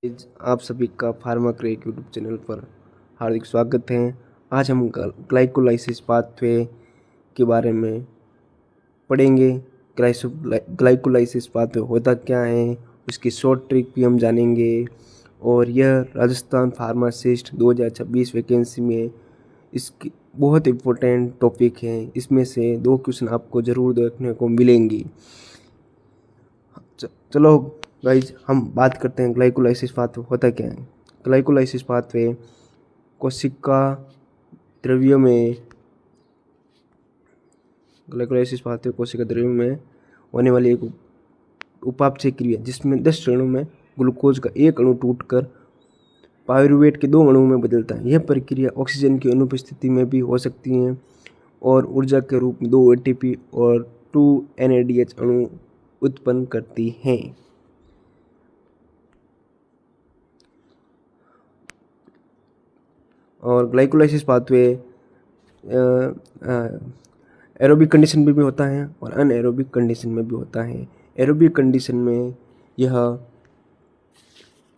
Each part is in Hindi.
आप सभी का फार्मा क्रेक यूट्यूब चैनल पर हार्दिक स्वागत है। आज हम ग्लाइकोलाइसिस पाथवे के बारे में पढ़ेंगे। ग्लाइकोलाइसिस पाथवे होता क्या है, उसकी शॉर्ट ट्रिक भी हम जानेंगे और यह राजस्थान फार्मासिस्ट 2026 वैकेंसी में इसकी बहुत इम्पोर्टेंट टॉपिक है। इसमें से 2 क्वेश्चन आपको ज़रूर देखने को मिलेंगी। चलो गाइज, हम बात करते हैं ग्लाइकोलाइसिस पाथवे होता क्या है। ग्लाइकोलाइसिस पाथवे कोशिका द्रव्य में ग्लाइकोलाइसिस पाथवे कोशिका द्रव्य में होने वाली एक उपापचय क्रिया जिसमें 10 अणु में ग्लूकोज का एक अणु टूटकर पायरुवेट के 2 अणुओं में बदलता है। यह प्रक्रिया ऑक्सीजन की अनुपस्थिति में भी हो सकती है और ऊर्जा के रूप में 2 ATP और 2 NADH अणु उत्पन्न करती हैं। और ग्लाइकोलाइसिस पाथवे एरोबिक कंडीशन में भी होता है और अनएरोबिक कंडीशन में भी होता है। एरोबिक कंडीशन में यह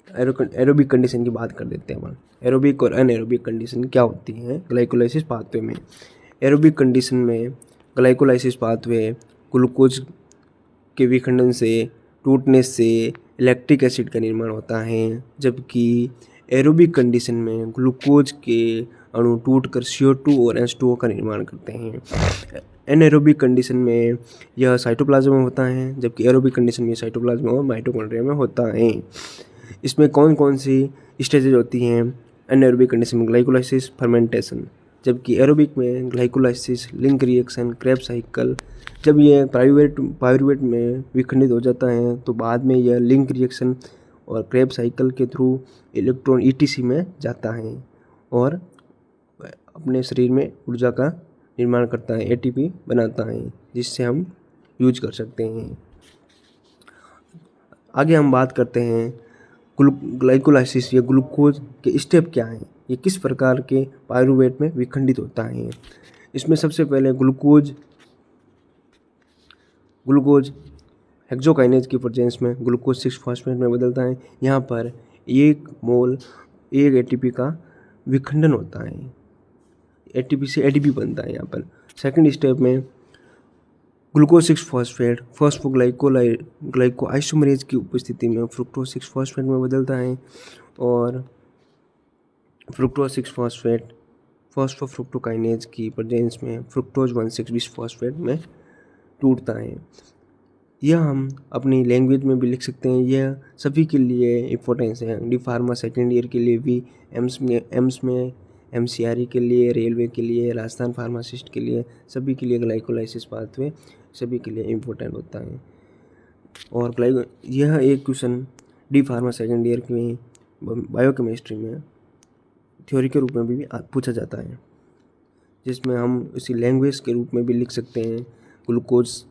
एरोबिक कंडीशन की बात कर देते हैं। एरोबिक और अनएरोबिक कंडीशन क्या होती है ग्लाइकोलाइसिस पाथवे में। एरोबिक कंडीशन में ग्लाइकोलाइसिस पाथवे ग्लूकोज के विखंडन से टूटने से इलेक्ट्रिक एसिड का निर्माण होता है, जबकि एरोबिक कंडीशन में ग्लूकोज के अणु टूटकर CO2 और H2O का निर्माण करते हैं। एनएरोबिक कंडीशन में यह साइटोप्लाज्म में होता है, जबकि एरोबिक कंडीशन में साइटोप्लाज्म और माइटोकॉन्ड्रिया में होता है। इसमें कौन कौन सी स्टेजेज होती हैं। एनएरोबिक कंडीशन में ग्लाइकोलाइसिस, फर्मेंटेशन, जबकि एरोबिक में glycolysis, link reaction, Krebs cycle. जब यह पायरुवेट में विखंडित हो जाता है तो बाद में यह लिंक रिएक्शन और क्रेब्स साइकिल के थ्रू इलेक्ट्रॉन ETC में जाता है और अपने शरीर में ऊर्जा का निर्माण करता है, ATP बनाता है, जिससे हम यूज कर सकते हैं। आगे हम बात करते हैं ग्लाइकोलाइसिस या ग्लूकोज के स्टेप क्या हैं, ये किस प्रकार के पायरुवेट में विखंडित होता है। इसमें सबसे पहले ग्लूकोज हेक्सोकाइनेज की प्रेजेंस में ग्लूकोज 6 फॉस्फेट में बदलता है। यहाँ पर 1 मोल 1 ATP का विखंडन होता है, ATP से ADP बनता है। यहाँ पर सेकंड स्टेप में ग्लूकोज 6 फॉस्फेट फॉस्फोग्लाइको आइसोमरेज की उपस्थिति में फ्रुक्टोज 6 फॉस्फेट में बदलता है और फ्रुक्टोज 6 फॉस्फेट फॉस्फोफ्रुक्टोकाइनेज की प्रेजेंस में फ्रुक्टोज 1,6 फॉस्फेट में टूटता है। यह हम अपनी लैंग्वेज में भी लिख सकते हैं। यह सभी के लिए इम्पोर्टेंस है। डी फार्मा सेकेंड ईयर के लिए भी, एम्स में MCRE के लिए, रेलवे के लिए, राजस्थान फार्मासिस्ट के लिए, सभी के लिए ग्लाइकोलाइसिस पाथवे सभी के लिए इम्पोर्टेंट होता है। और यह एक question D pharma second year में बायोकेमिस्ट्री में थ्योरी के रूप में भी पूछा जाता है, जिसमें हम इसी लैंग्वेज के रूप में भी लिख सकते हैं। Glucose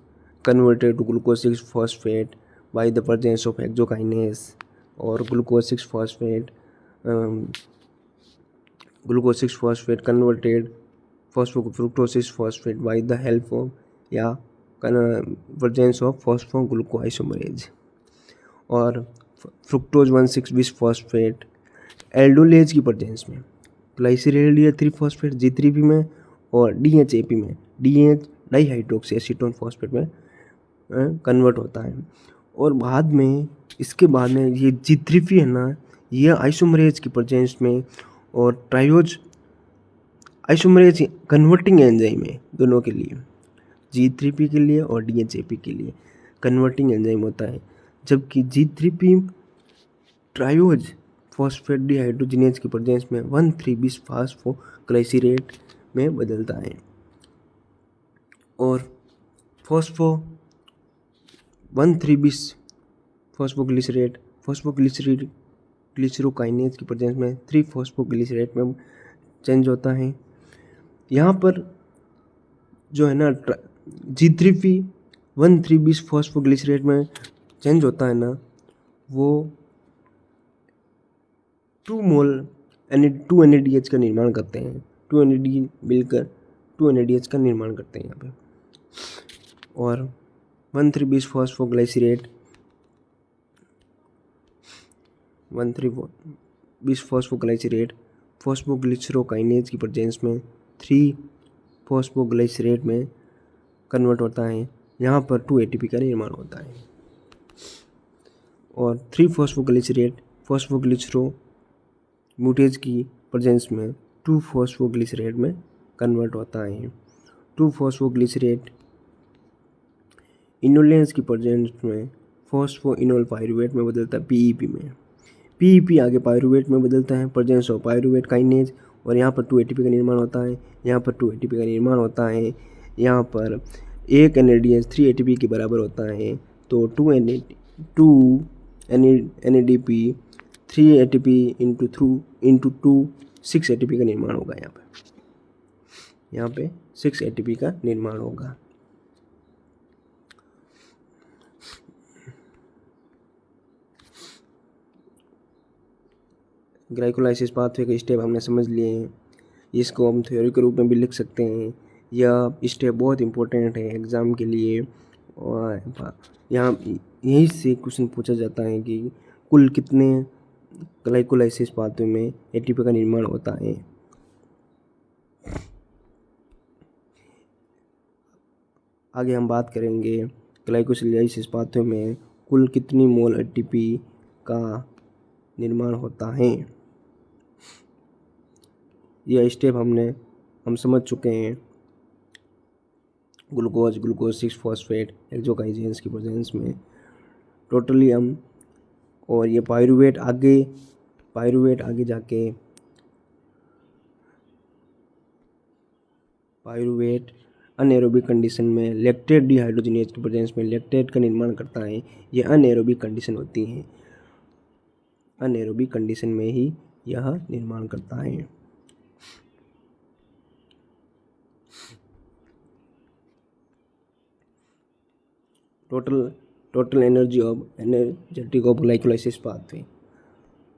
converted to glucose 6 phosphate by the presence of hexokinase और glucose 6 phosphate converted phosphofructose 6 phosphate by the help of या प्रेजेंस ऑफ फॉस्फोग्लूकोआइसोमरेज। और फ्रुक्टोज 1,6 फॉस्फेट एल्डोलेज की प्रेजेंस में ग्लाइसिरेलिया 3 फॉस्फेट G3P में और DHAP में DH डाईहाइड्रोक्सी एसीटोन फॉस्फेट में कन्वर्ट होता है। और बाद में इसके बाद में ये G3P है ना, यह आइसोमरेज की प्रेजेंस में और ट्रायोज आइसोमरेज कन्वर्टिंग एंजाइम है दोनों के लिए, G3P के लिए और DHAP के लिए कन्वर्टिंग एंजाइम होता है, जबकि G3P ट्रायोज फॉस्फेट डिहाइड्रोजिनेज की प्रेजेंस में 1,3-bis फॉस्फोग्लाइसरेट में बदलता है। और 1,3-bis ग्लिसरोकाइनेज की प्रेजेंस में 3 फॉस्फोग्लिसरेट में चेंज होता है। यहाँ पर जो है ना G3P 1,3-bis फॉस्फोग्लिसरेट में चेंज होता है ना, वो 2 मोल 2 NADH का निर्माण करते हैं। 2 NAD मिलकर 2 NADH का निर्माण करते हैं यहाँ पे। और 1,3-bis फॉस्फोग्लाइसरेट बिस फॉस्फोग्लाइसरेट फॉस्फोग्लिसरोकाइनेज की प्रेजेंस में 3 फॉस्फोग्लिसरेट में कन्वर्ट होता है। यहाँ पर 2 ATP का निर्माण होता है और 3 फॉस्फोग्लिसरेट फॉस्फोग्लिसरोम्यूटेज की प्रेजेंस में 2 फॉस्फोग्लिसरेट में कन्वर्ट होता है। 2 फॉस्फोग्लिसरेट इनोलेंस की प्रेजेंस में फॉस्फोइनोल पायरुवेट में बदलता है PEP में। PEP आगे पायरुवेट में बदलता है प्रेजेंस ऑफ पायरुवेट काइनेज और यहाँ पर 2 ATP का निर्माण होता है। यहाँ पर 2 ATP का निर्माण होता है। यहाँ पर एक NADH 3 ATP के बराबर होता है तो 2 NADP 3 ATP इंटू 2 6 ATP का निर्माण होगा। यहाँ पे 6 ATP का निर्माण होगा। ग्लाइकोलाइसिस पाथवे के स्टेप हमने समझ लिए हैं। इसको हम थ्योरी के रूप में भी लिख सकते हैं। यह स्टेप बहुत इंपॉर्टेंट है एग्ज़ाम के लिए और यहाँ यहीं से क्वेश्चन पूछा जाता है कि कुल कितने ग्लाइकोलाइसिस पाथवे में ATP का निर्माण होता है। आगे हम बात करेंगे ग्लाइकोलाइसिस पाथवे में कुल कितनी मोल ATP का निर्माण होता है। यह स्टेप हम समझ चुके हैं। ग्लूकोज 6 फॉस्फेट हेक्सोकाइनेज की प्रेजेंस में टोटली हम और ये पायरुवेट आगे जाके पायरुवेट अनएरोबिक कंडीशन में लैक्टेट डिहाइड्रोजनेज की प्रेजेंस में लैक्टेट का निर्माण करता है। ये अनएरोबिक कंडीशन होती हैं। अनएरोबिक कंडीशन में ही यह निर्माण करता है। Total energetic of glycolysis pathway.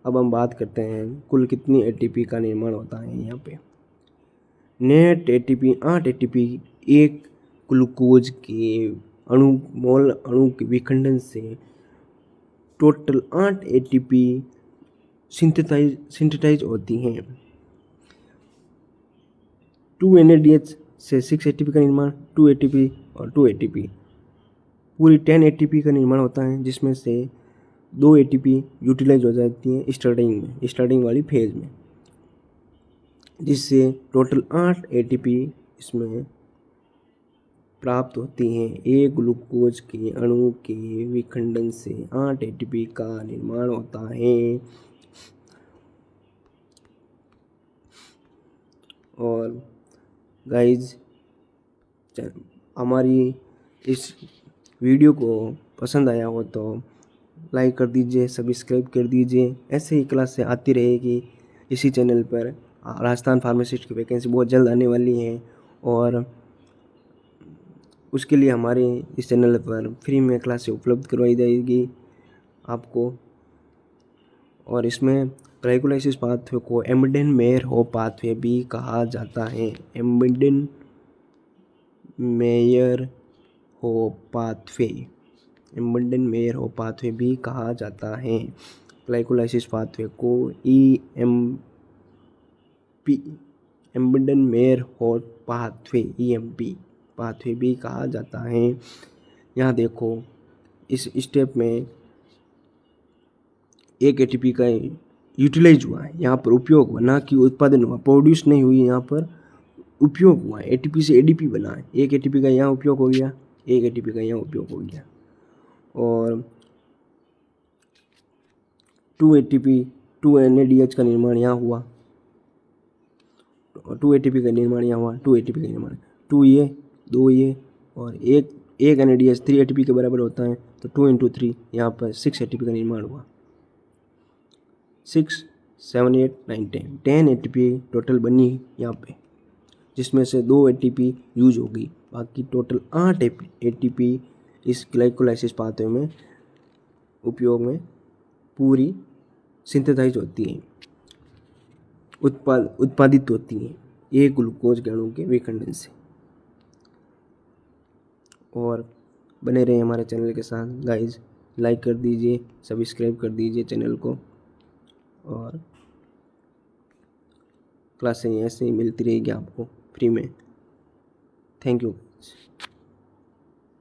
अब हम बात करते हैं कुल कितनी ATP का निर्माण होता है। यहाँ पे नेट ATP 8 ATP एक ग्लूकोज के अणु के विखंडन से टोटल 8 ATP सिंथेसाइज होती हैं। 2 NADH से 6 ATP का निर्माण 2 ATP और 2 ATP पूरी 10 ATP का निर्माण होता है जिसमें से 2 ATP यूटिलाइज हो जाती हैं स्टार्टिंग वाली फेज में, जिससे टोटल 8 ATP इसमें प्राप्त होती हैं। एक ग्लूकोज के अणु के विखंडन से 8 ATP का निर्माण होता है। और गाइज हमारी इस वीडियो को पसंद आया हो तो लाइक कर दीजिए, सब्सक्राइब कर दीजिए। ऐसे ही क्लास से आती रहेगी इसी चैनल पर। राजस्थान फार्मासिस्ट की वैकेंसी बहुत जल्द आने वाली है और उसके लिए हमारे इस चैनल पर फ्री में क्लासें उपलब्ध करवाई जाएगी आपको। और इसमें ग्लाइकोलाइसिस पाथवे को एम्बेडेन-मेयर-होप पाथवे भी कहा जाता है। एम्बेडेन-मेयर-होप पाथवे भी कहा जाता है। ग्लाइकोलाइसिस पाथवे को एम्बेडेन-मेयर-होप EMP पाथवे भी कहा जाता है। यहाँ देखो इस स्टेप में एक ATP का यूटिलाइज हुआ है, यहाँ पर उपयोग हुआ, ना कि उत्पादन हुआ, प्रोड्यूस नहीं हुई, यहाँ पर उपयोग हुआ है। ATP से ADP बना है। एक ATP का यहाँ उपयोग हो गया, एक ATP का यहाँ उपयोग हो गया और 2 NADH का निर्माण यहाँ हुआ और 2 ATP का निर्माण यहाँ हुआ, 2 ATP का निर्माण 2 ये 2 ये और एक NADH 3 ATP के बराबर होता है तो 2 इंटू 3 यहाँ पर 6 ATP का निर्माण हुआ। 6 7 8 9 10 ATP टोटल बनी यहाँ पे, जिसमें से 2 ATP यूज होगी, बाकी टोटल 8 ATP इस ग्लाइकोलाइसिस पाथवे में उपयोग में पूरी सिंथेसाइज होती हैं, उत्पादित होती हैं एक ग्लूकोज के अणु के विखंडन से। और बने रहे हमारे चैनल के साथ गाइज। लाइक कर दीजिए, सब्सक्राइब कर दीजिए चैनल को। और क्लासें ऐसे ही मिलती रहेगी आपको फ्री में। Thank you.